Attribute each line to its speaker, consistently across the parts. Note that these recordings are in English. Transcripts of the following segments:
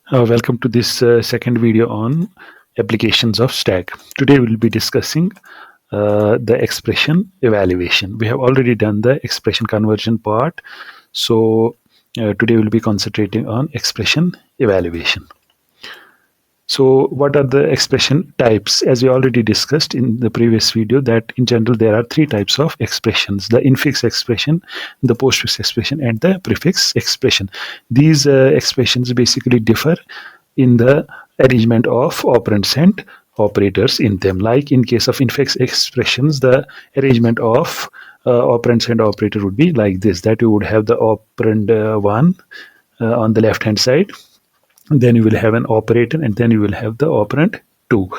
Speaker 1: Welcome to this second video on applications of stack. Today we'll be discussing the expression evaluation. We have already done the expression conversion part, so today we'll be concentrating on expression evaluation. So what are the expression types? As we already discussed in the previous video, that in general there are three types of expressions: the infix expression, the postfix expression, and the prefix expression. These expressions basically differ in the arrangement of operands and operators in them. Like in case of infix expressions, the arrangement of operands and operator would be like this: that you would have the operand 1 on the left hand side, then you will have an operator, and then you will have the operand 2.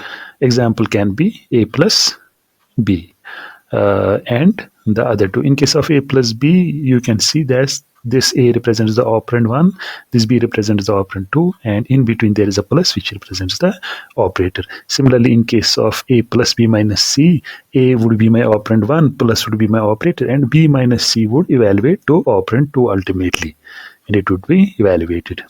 Speaker 1: Example can be a plus b and the other two. In case of a plus b, you can see that this a represents the operand 1, this b represents the operand 2, and in between there is a plus which represents the operator. Similarly, in case of a plus b minus c, a would be my operand 1, plus would be my operator, and b minus c would evaluate to operand 2 ultimately, and it would be evaluated.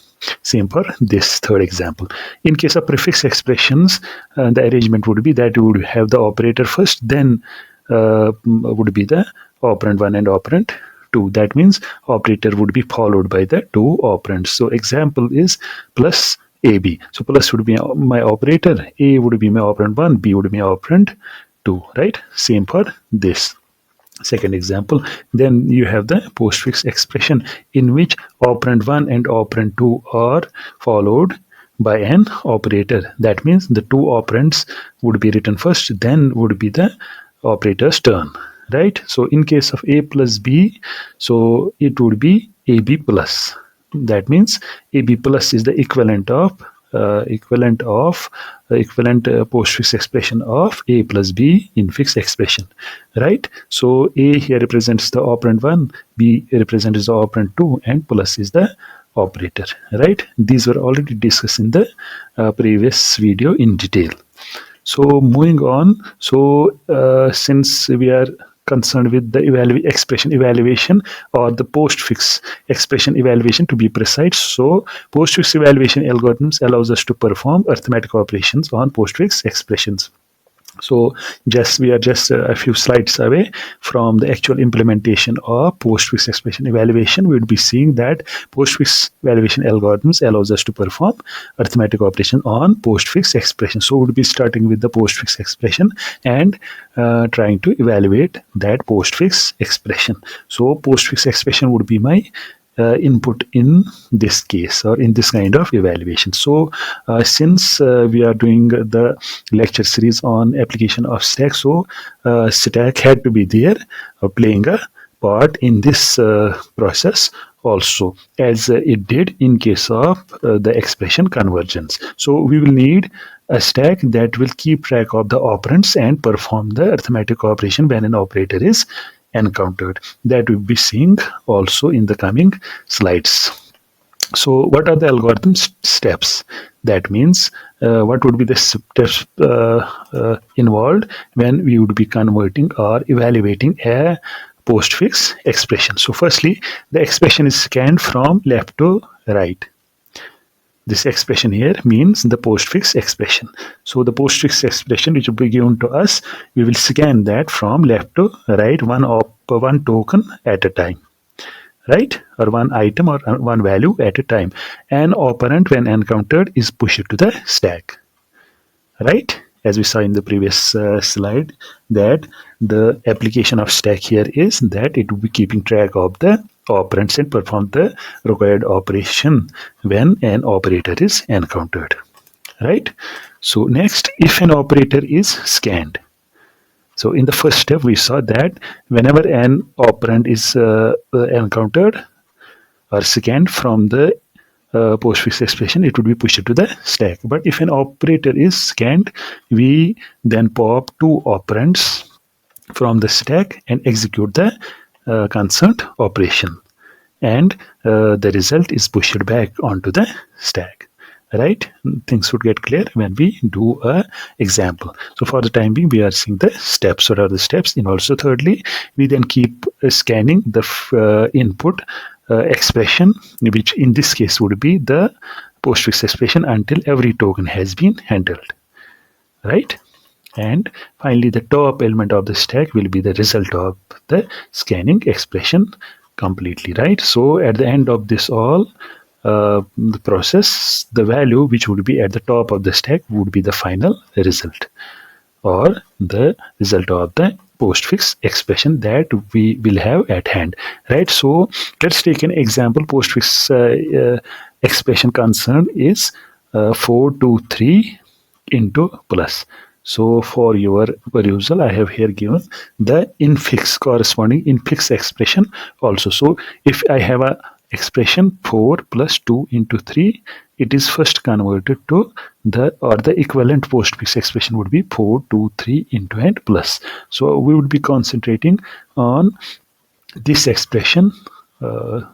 Speaker 1: Same for this third example. In case of prefix expressions, the arrangement would be that you would have the operator first, then would be the operand 1 and operand 2. That means operator would be followed by the two operands. So example is plus AB. So plus would be my operator, A would be my operand 1, B would be my operand 2, right? Same for this second example. Then you have the postfix expression, in which operand 1 and operand 2 are followed by an operator. That means the two operands would be written first, then would be the operator's turn, right? So in case of a plus b, so it would be ab plus. That means ab plus is the equivalent postfix expression of a plus b infix expression, right? So a here represents the operand 1, b represents the operand 2, and plus is the operator, right? These were already discussed in the previous video in detail. So moving on, so since we are concerned with the expression evaluation, or the postfix expression evaluation to be precise. So postfix evaluation algorithms allows us to perform arithmetic operations on postfix expressions. So we are just a few slides away from the actual implementation of postfix expression evaluation. We would be seeing that postfix evaluation algorithms allows us to perform arithmetic operation on postfix expression. So we would be starting with the postfix expression and trying to evaluate that postfix expression. So postfix expression would be my input in this case, or in this kind of evaluation. So since we are doing the lecture series on application of stack, so stack had to be there playing a part in this process also, as it did in case of the expression convergence. So we will need a stack that will keep track of the operands and perform the arithmetic operation when an operator is encountered. That we'll be seeing also in the coming slides. So what are the algorithm steps? That means what would be the steps involved when we would be converting or evaluating a postfix expression. So firstly, the expression is scanned from left to right. This expression here means the postfix expression. So the postfix expression which will be given to us, we will scan that from left to right, one token at a time, right? Or one item or one value at a time. An operand when encountered is pushed to the stack, right? As we saw in the previous slide, that the application of stack here is that it will be keeping track of the operands and perform the required operation when an operator is encountered, right? So next, if an operator is scanned. So in the first step, we saw that whenever an operand is encountered or scanned from the postfix expression, it would be pushed to the stack. But if an operator is scanned, we then pop two operands from the stack and execute the concerned operation, and the result is pushed back onto the stack, right? Things would get clear when we do a example. So for the time being, we are seeing the steps. What are the steps? And also thirdly, we then keep scanning the input expression, which in this case would be the postfix expression until every token has been handled, right? And finally, the top element of the stack will be the result of the scanning expression completely, right? So at the end of this all the process, the value which would be at the top of the stack would be the final result, or the result of the postfix expression that we will have at hand, right? So let's take an example. Postfix expression concern is 423 into plus. So for your perusal, I have here given the infix corresponding infix expression also. So if I have a expression 4 plus 2 into 3, it is first converted to the equivalent postfix expression would be 4 2 3 into and plus. So we would be concentrating on this expression.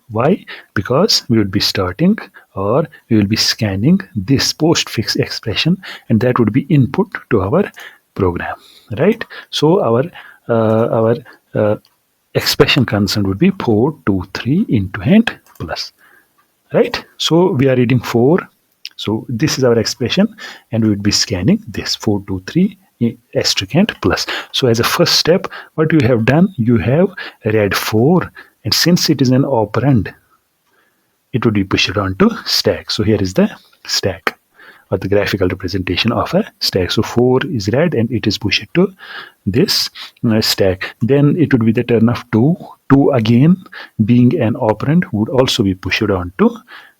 Speaker 1: Why? Because we would be starting, or we will be scanning this postfix expression, and that would be input to our program, right? So our expression concerned would be 4 2 3 into and plus, right? So we are reading 4. So this is our expression, and we would be scanning this 4 2 3 asterisk and plus. So as a first step, what you have done, you have read 4, and since it is an operand, it would be pushed onto stack. So here is the stack, or the graphical representation of a stack. So 4 is read and it is pushed to this stack. Then it would be the turn of 2. 2 again, being an operand, would also be pushed onto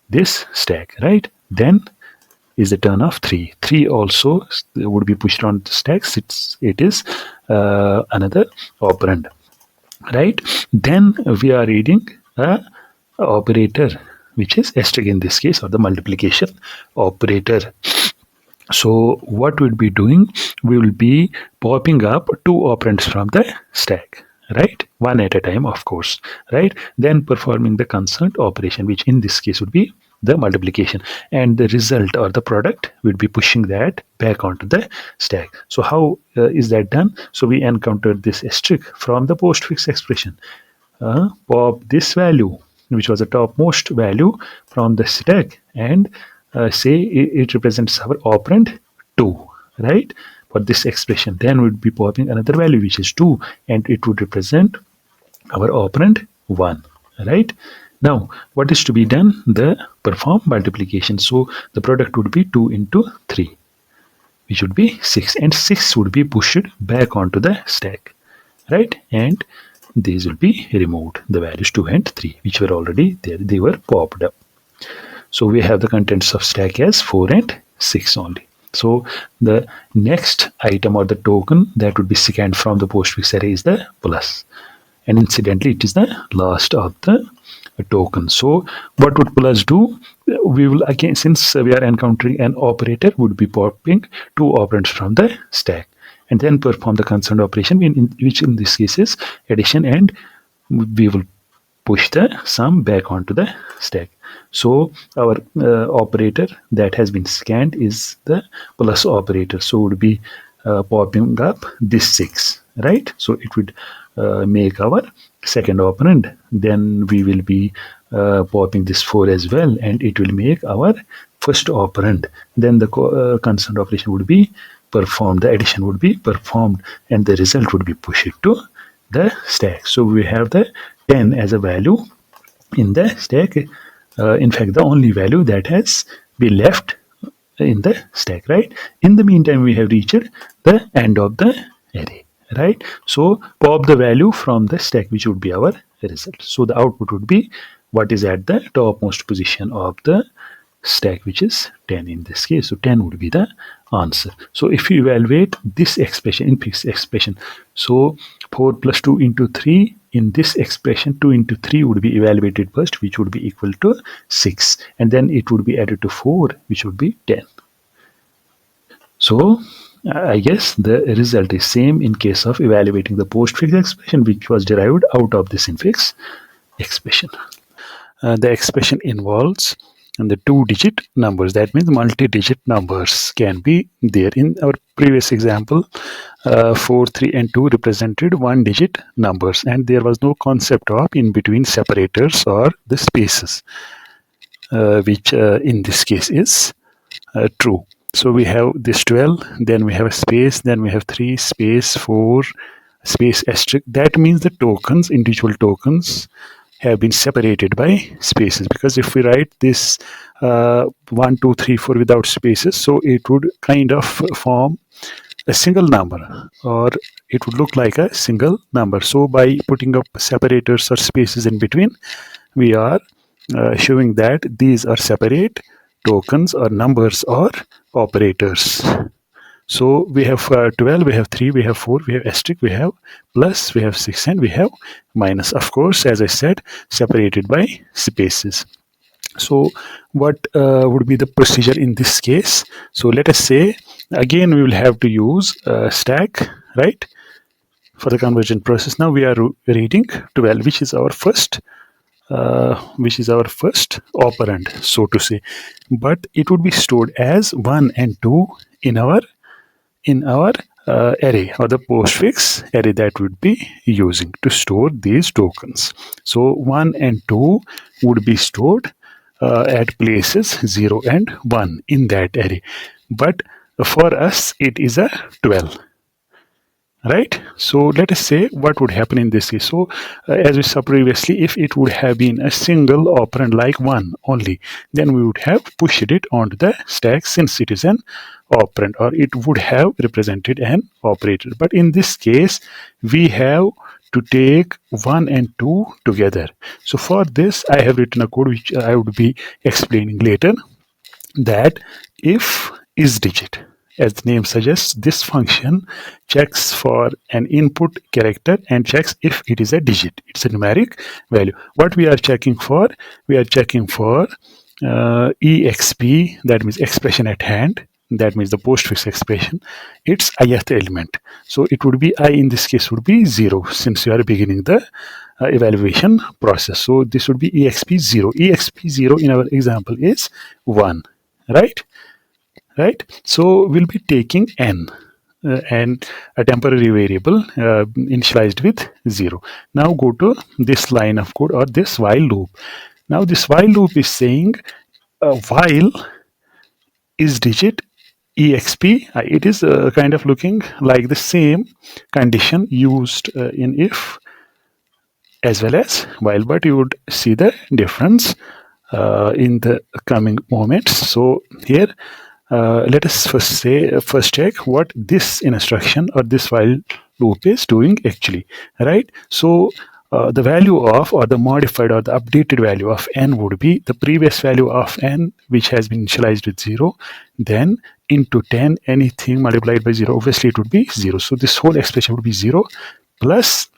Speaker 1: this stack, right? Then is the turn of 3. 3 also would be pushed on the stack since it is another operand, right? Then we are reading a operator, which is asterisk in this case, or the multiplication operator. So what we'll be doing, we will be popping up 2 operands from the stack, right? One at a time, of course, right? Then performing the concerned operation, which in this case would be the multiplication, and the result or the product will be pushing that back onto the stack. So how is that done? So we encountered this asterisk from the postfix expression. Pop this value, which was the topmost value, from the stack, and say it represents our operand 2, right? For this expression, then we'd be popping another value which is 2, and it would represent our operand 1, right? Now what is to be done? The perform multiplication. So the product would be 2 into 3, which would be 6, and 6 would be pushed back onto the stack, right? And these will be removed, the values 2 and 3, which were already there, they were popped up. So we have the contents of stack as 4 and 6 only. So the next item, or the token that would be scanned from the postfix array, is the plus, and incidentally it is the last of the token. So what would plus do? We will again, since we are encountering an operator, would be popping 2 operands from the stack, and then perform the concerned operation, which in this case is addition, and we will push the sum back onto the stack. So our operator that has been scanned is the plus operator. So would be popping up this 6, right? So it would make our second operand. Then we will be popping this 4 as well, and it will make our first operand. Then the concerned operation would be performed, the addition would be performed, and the result would be pushed to the stack. So we have the 10 as a value in the stack. In fact, the only value that has been left in the stack, right? In the meantime, we have reached the end of the array, right? So pop the value from the stack, which would be our result. So the output would be what is at the topmost position of the stack, which is 10 in this case. So 10 would be the answer. So if you evaluate this expression, in fixed expression, so 4 plus 2 into 3, in this expression 2 into 3 would be evaluated first, which would be equal to 6, and then it would be added to 4, which would be 10. So I guess the result is same in case of evaluating the postfix expression, which was derived out of this infix expression. The expression involves the 2-digit numbers. That means multi-digit numbers can be there. In our previous example, 4, 3 and 2 represented 1-digit numbers, and there was no concept of in between separators or the spaces, which in this case is true. So we have this 12, then we have a space, then we have 3 space 4 space asterisk. That means the tokens, individual tokens, have been separated by spaces, because if we write this 1 2 3 4 without spaces, so it would kind of form a single number, or it would look like a single number. So by putting up separators or spaces in between, we are showing that these are separate tokens or numbers or operators. So we have 12, we have 3, we have 4, we have asterisk, we have plus, we have 6, and we have minus. Of course, as I said, separated by spaces. So what would be the procedure in this case? So let us say, again, we will have to use stack, right, for the conversion process. Now we are reading 12, which is our first operand, so to say, but it would be stored as 1 and 2 in our array, or the postfix array that would be using to store these tokens. So 1 and 2 would be stored at places 0 and 1 in that array, but for us it is a 12. Right. So let us say what would happen in this case. So as we saw previously, if it would have been a single operand like 1 only, then we would have pushed it onto the stack, since it is an operand, or it would have represented an operator. But in this case, we have to take 1 and 2 together. So for this, I have written a code which I would be explaining later, that if is digit. As the name suggests, this function checks for an input character and checks if it is a digit. It's a numeric value. What we are checking for? We are checking for exp, that means expression at hand. That means the postfix expression. Its ith element. So it would be I, in this case would be 0, since you are beginning the evaluation process. So this would be exp0. exp0 in our example is 1, right? Right. So we'll be taking n and a temporary variable initialized with 0. Now go to this line of code, or this while loop. Now this while loop is saying while is digit exp. It is kind of looking like the same condition used in if as well as while, but you would see the difference in the coming moments. So here, let us first check what this instruction or this while loop is doing actually, right? So the value of, or the modified or the updated value of n would be the previous value of n, which has been initialized with 0, then into 10, anything multiplied by 0, obviously it would be 0. So this whole expression would be 0 plus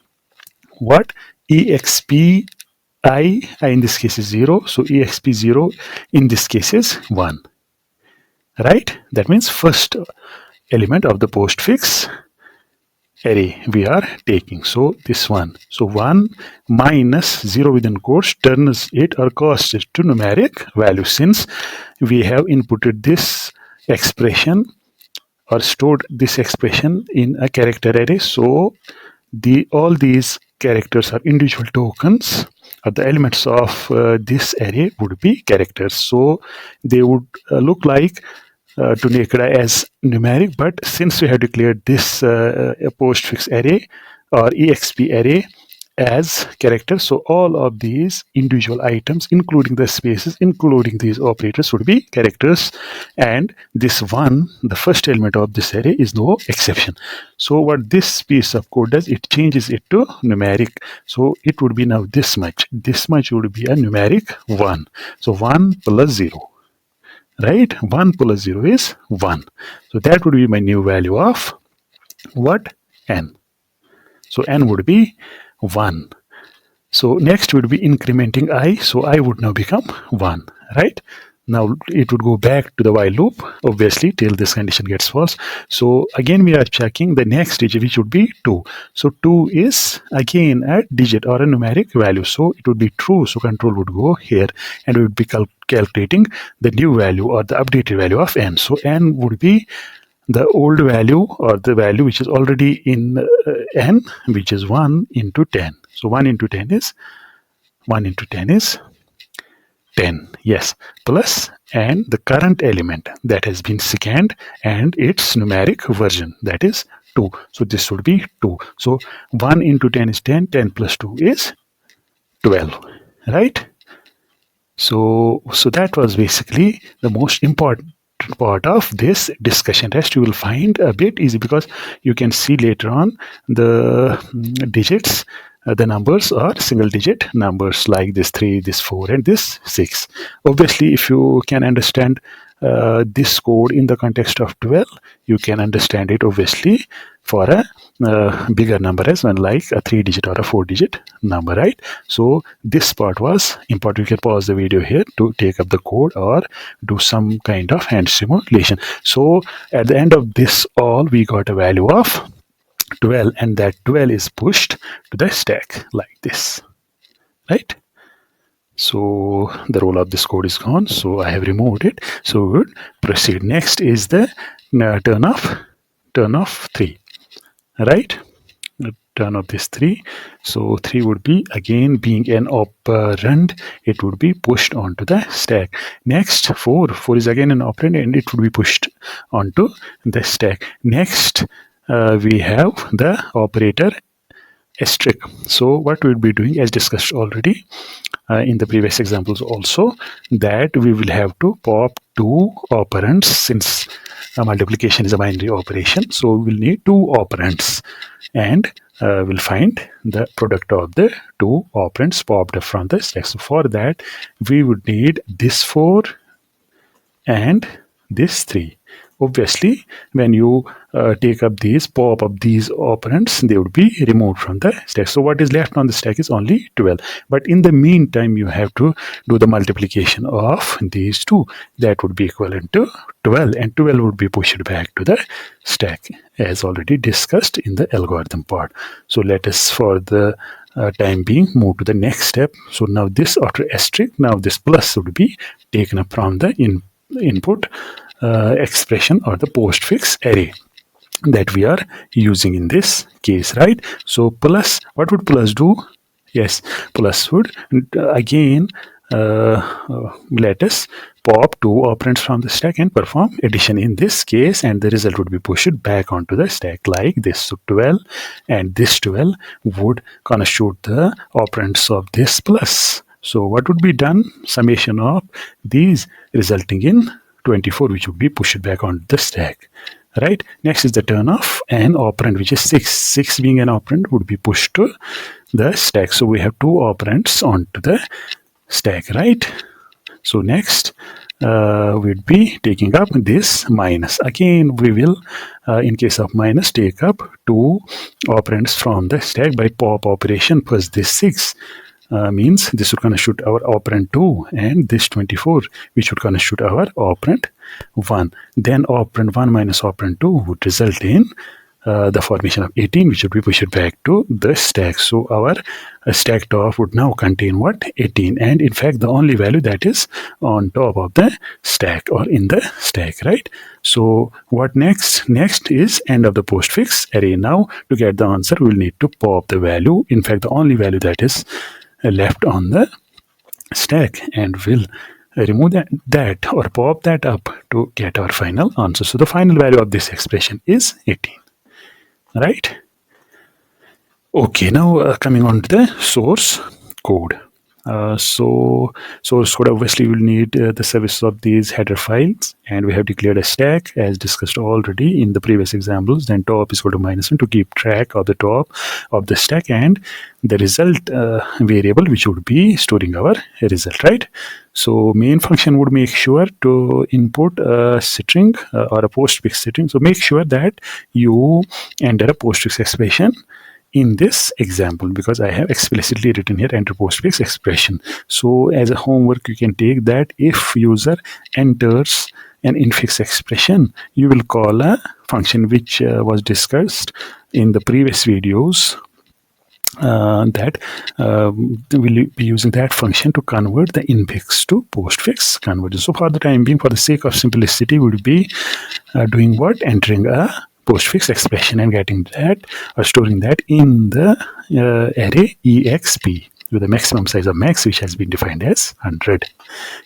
Speaker 1: what? exp I in this case is 0, so exp0 in this case is 1. Right? That means first element of the postfix array we are taking. So this one. So 1 minus 0 within quotes turns it or casts it to numeric value, since we have inputted this expression or stored this expression in a character array. So all these characters are individual tokens, or the elements of this array would be characters. So they would look like to naked eye as numeric, but since we have declared this postfix array or exp array as characters, so all of these individual items, including the spaces, including these operators, would be characters, and this one, the first element of this array, is no exception. So what this piece of code does, it changes it to numeric. So it would be now this much would be a numeric 1. So 1 plus 0. Right? 1 plus 0 is 1. So that would be my new value of what? N. So n would be 1. So next would be incrementing I. So I would now become 1. Right? Now it would go back to the while loop, obviously, till this condition gets false. So again, we are checking the next digit, which would be 2. So 2 is again a digit or a numeric value. So it would be true. So control would go here, and we would be calculating the new value or the updated value of n. So n would be the old value, or the value which is already in n, which is 1 into 10. So 1 into 10 is 10. Yes, plus and the current element that has been scanned and its numeric version, that is 2. So this would be 2. So 1 into 10 is 10. 10 plus 2 is 12. Right? So that was basically the most important part of this discussion. Rest you will find a bit easy because you can see later on the digits, the numbers are single digit numbers like this 3, this 4 and this 6. Obviously if you can understand this code in the context of 12, you can understand it obviously for a bigger number as well, like a 3-digit or a 4-digit number, right? So this part was important. You can pause the video here to take up the code or do some kind of hand simulation. So at the end of this all, we got a value of 12, and that 12 is pushed to the stack like this, right? So the role of this code is gone, so I have removed it. So we would proceed. Next is the turn of 3, right? Turn of this 3. So 3 would be, again being an operand, it would be pushed onto the stack. Next 4 is again an operand and it would be pushed onto the stack. Next we have the operator asterisk. So what we'll be doing, as discussed already in the previous examples also, that we will have to pop 2 operands since multiplication is a binary operation. So we will need 2 operands and we'll find the product of the 2 operands popped up from the stack. So for that we would need this 4 and this 3. Obviously, when you pop up these operands, they would be removed from the stack. So what is left on the stack is only 12. But in the meantime, you have to do the multiplication of these 2. That would be equivalent to 12, and 12 would be pushed back to the stack, as already discussed in the algorithm part. So let us, for the time being, move to the next step. So now this after asterisk, now this plus would be taken up from the input expression or the postfix array that we are using in this case, right? So plus, what would plus do? Yes, plus would again let us pop 2 operands from the stack and perform addition in this case, and the result would be pushed back onto the stack like this. So 12 and this 12 would constitute the operands of this plus. So what would be done? Summation of these resulting in 24, which would be pushed back on the stack, right? Next is the turn of an operand, which is 6. 6 being an operand would be pushed to the stack. So we have 2 operands onto the stack, right? So next we'd be taking up this minus. Again, we will, in case of minus, take up 2 operands from the stack by pop operation plus this 6. Means this would constitute our operand 2 and this 24, which would constitute our operand 1. Then operand 1 minus operand 2 would result in the formation of 18, which would be pushed back to the stack. So our stack top would now contain what? 18. And in fact, the only value that is on top of the stack or in the stack, right? So what next? Next is end of the postfix array. Now to get the answer, we'll need to pop the value. In fact, the only value that is left on the stack, and we'll remove that or pop that up to get our final answer. So the final value of this expression is 18, right? Okay, now coming on to the source code. So source code, obviously we'll need the services of these header files, and we have declared a stack as discussed already in the previous examples. Then top is equal to -1 to keep track of the top of the stack, and the result variable which would be storing our result, right? So main function would make sure to input a string or a postfix string. So make sure that you enter a postfix expression in this example, because I have explicitly written here enter postfix expression. So as a homework, you can take that if user enters an infix expression, you will call a function which was discussed in the previous videos, that will be using that function to convert the infix to postfix conversion. So for the time being, for the sake of simplicity, we will be doing what? Entering a postfix expression and getting that or storing that in the array exp, with the maximum size of max, which has been defined as 100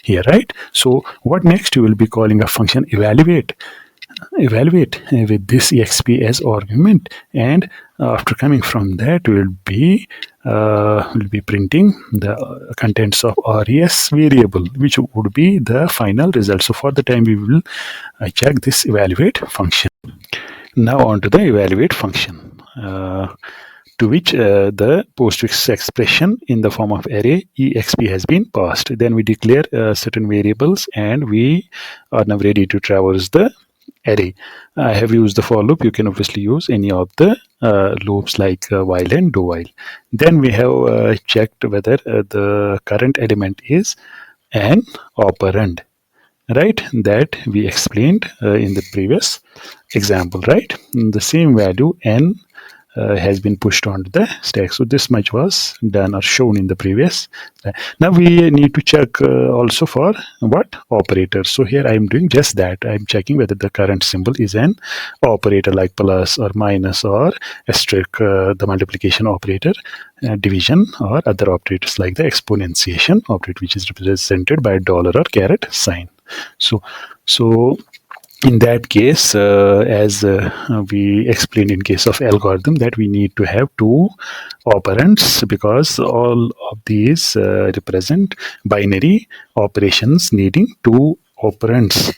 Speaker 1: here, right? So what next? You will be calling a function evaluate with this exp as argument, and after coming from that we'll be printing the contents of res variable, which would be the final result. So for the time we will check this evaluate function. Now on to the evaluate function, to which the postfix expression in the form of array exp has been passed. Then we declare certain variables, and we are now ready to traverse the array. I have used the for loop. You can obviously use any of the loops like while and do while. Then we have checked whether the current element is an operand, right? That we explained in the previous example, right? The same value n has been pushed onto the stack. So this much was done or shown in the previous. Now we need to check also for what operator. So here I am doing just that. I am checking whether the current symbol is an operator like plus or minus or asterisk, the multiplication operator, division, or other operators like the exponentiation operator, which is represented by dollar or caret sign. So in that case, as we explained in case of algorithm, that we need to have two operands, because all of these represent binary operations needing two operands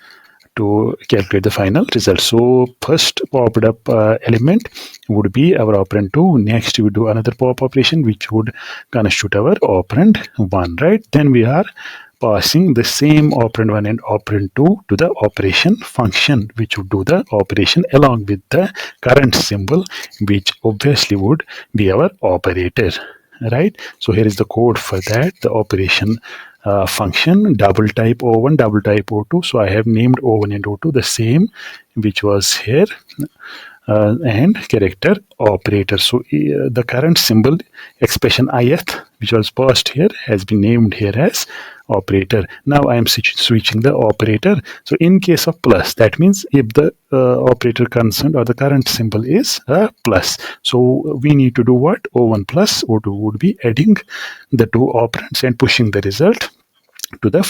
Speaker 1: to calculate the final result. So first popped up element would be our operand 2. Next we do another pop operation which would constitute our operand 1, right? Then we are passing the same operand 1 and operand 2 to the operation function, which would do the operation along with the current symbol, which obviously would be our operator, right? So here is the code for that. The operation function, double type O1, double type O2. So I have named O1 and O2 the same which was here, and character operator. So the current symbol expression ith, which was passed here, has been named here as operator. Now I am switching the operator. So in case of plus, that means if the operator concerned or the current symbol is a plus, so we need to do what? O1 plus O2 would be adding the two operands and pushing the result to the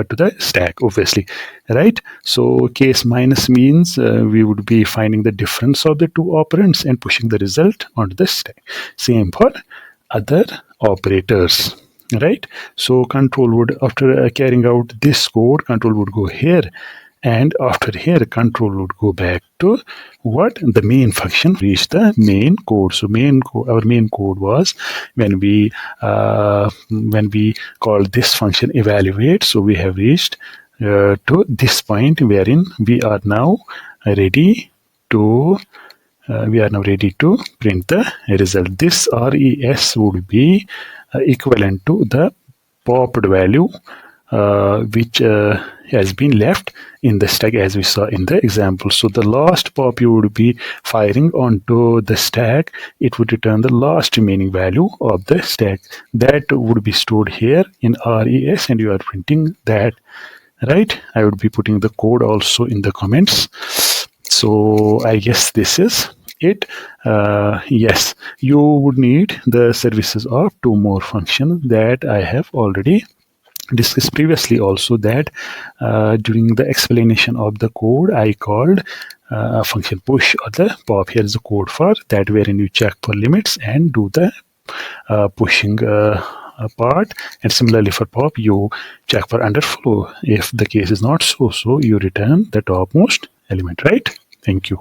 Speaker 1: to the stack, obviously, right? So case minus means we would be finding the difference of the two operands and pushing the result onto the stack. Same for other operators, right? So control would, after carrying out this code, control would go here, and after here control would go back to what? The main function, reach the main code. So our main code was when we called this function evaluate. So we have reached to this point wherein we are now ready to print the result. This res would be equivalent to the popped value which has been left in the stack, as we saw in the example. So the last pop you would be firing onto the stack, it would return the last remaining value of the stack. That would be stored here in res, and you are printing that, right? I would be putting the code also in the comments. So I guess this is it. Yes, you would need the services of two more functions that I have already discussed previously also, that during the explanation of the code I called a function push or the pop. Here is the code for that, wherein you check for limits and do the pushing part, and similarly for pop you check for underflow. If the case is not so, you return the topmost element, right? Thank you.